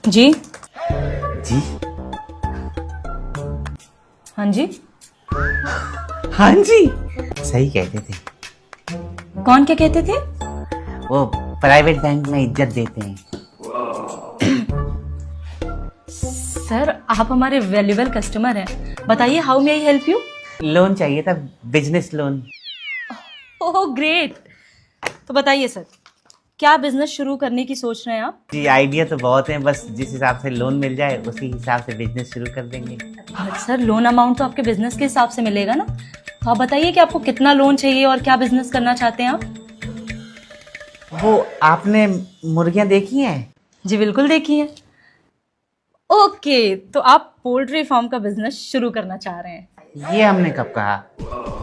जी। जी। हाँ जी। हाँ जी, सही कहते थे। कौन क्या कहते थे? वो प्राइवेट बैंक में इज्जत देते हैं। सर आप हमारे वैल्यूएबल कस्टमर हैं, बताइए how may I help you? Loan चाहिए था, बिजनेस लोन। Oh great. तो बताइए सर, क्या बिजनेस शुरू करने की सोच रहे हैं आप? जी आइडिया तो बहुत है, बस जिस हिसाब से लोन मिल जाए उसी हिसाब से बिजनेस शुरू कर देंगे। बट सर लोन अमाउंट तो आपके बिजनेस के हिसाब से मिलेगा ना, तो आप बताइए कि आपको कितना लोन चाहिए और क्या बिजनेस करना चाहते हैं आप? वो आपने मुर्गियां देखी हैं? जी बिल्कुल देखिए। ओके, तो आप पोल्ट्री फार्म का बिजनेस शुरू करना चाह रहे हैं? ये हमने कब कहा?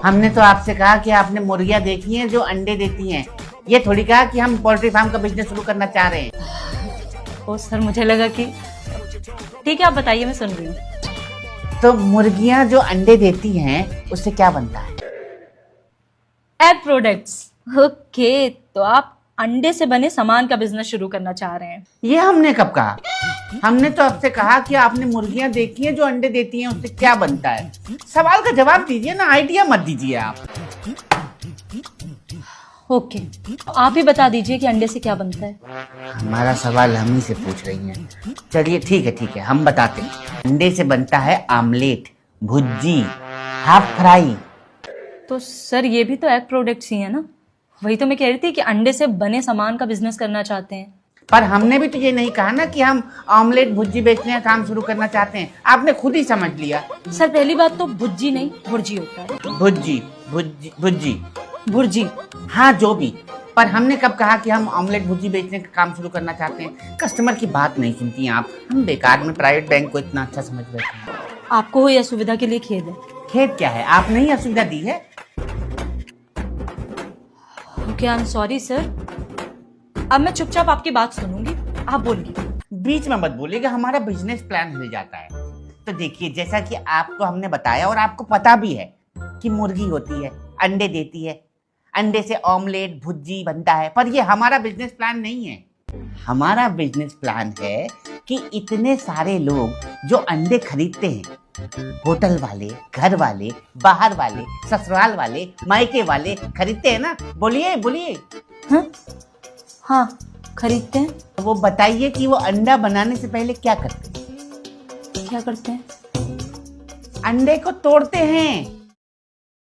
हमने तो आपसे कहा कि आपने मुर्गियां देखी हैं जो अंडे देती हैं, ये थोड़ी कहा कि हम पोल्ट्री फार्म का बिजनेस शुरू करना चाह रहे हैं। ओ सर मुझे लगा कि ठीक है, आप बताइए, मैं सुन रही हूँ। तो मुर्गियां जो अंडे देती हैं उससे क्या बनता है? Egg products. ओके, तो आप अंडे से बने सामान का बिजनेस शुरू करना चाह रहे हैं? ये हमने कब कहा? हमने तो आपसे कहा कि आपने मुर्गियां देखी हैं जो अंडे देती हैं, उससे क्या बनता है। सवाल का जवाब दीजिए ना, आइडिया मत दीजिए आप। ओके, तो आप ही बता दीजिए कि अंडे से क्या बनता है। हमारा सवाल हम ही से पूछ रही हैं। चलिए ठीक है, हम बताते हैं। अंडे से बनता है आमलेट, भुर्जी, हाफ फ्राई। तो सर ये भी तो एग प्रोडक्ट्स ही है ना, वही तो मैं कह रही थी कि अंडे से बने सामान का बिजनेस करना चाहते हैं। पर हमने भी तो ये नहीं कहा ना कि हम ऑमलेट भुर्जी बेचने का काम शुरू करना चाहते हैं, आपने खुद ही समझ लिया। सर पहली बात तो भुर्जी नहीं भुर्जी होता है। भुर्जी भुर्जी भुर्जी भुर्जी। हाँ जो भी, पर हमने कब कहा कि हम ऑमलेट भुर्जी बेचने का काम शुरू करना चाहते हैं? कस्टमर की बात नहीं सुनती हैं आप। हम बेकार में प्राइवेट बैंक को इतना अच्छा समझ बैठे हैं। आपको हुई असुविधा के लिए खेद है। खेद क्या है, आपने ही असुविधा दी है। Okay I am sorry sir, अब मैं चुपचाप आपकी बात सुनूंगी, आप बोलिए। बीच में मत बोलिएगा, हमारा बिजनेस प्लान हिल जाता है। तो देखिए, जैसा कि आपको हमने बताया और आपको पता भी है कि मुर्गी होती है, अंडे देती है, अंडे से ऑमलेट भुर्जी बनता है, पर ये हमारा बिजनेस प्लान नहीं है। हमारा बिजनेस प्लान है कि इतने सारे लोग जो अंडे खरीदते हैं, होटल वाले, घर वाले, बाहर वाले, ससुराल वाले, मायके वाले खरीदते हैं ना, बोलिए बोलिए। हाँ खरीदते हैं। वो बताइए कि वो अंडा बनाने से पहले क्या करते हैं? क्या करते हैं? अंडे को तोड़ते हैं।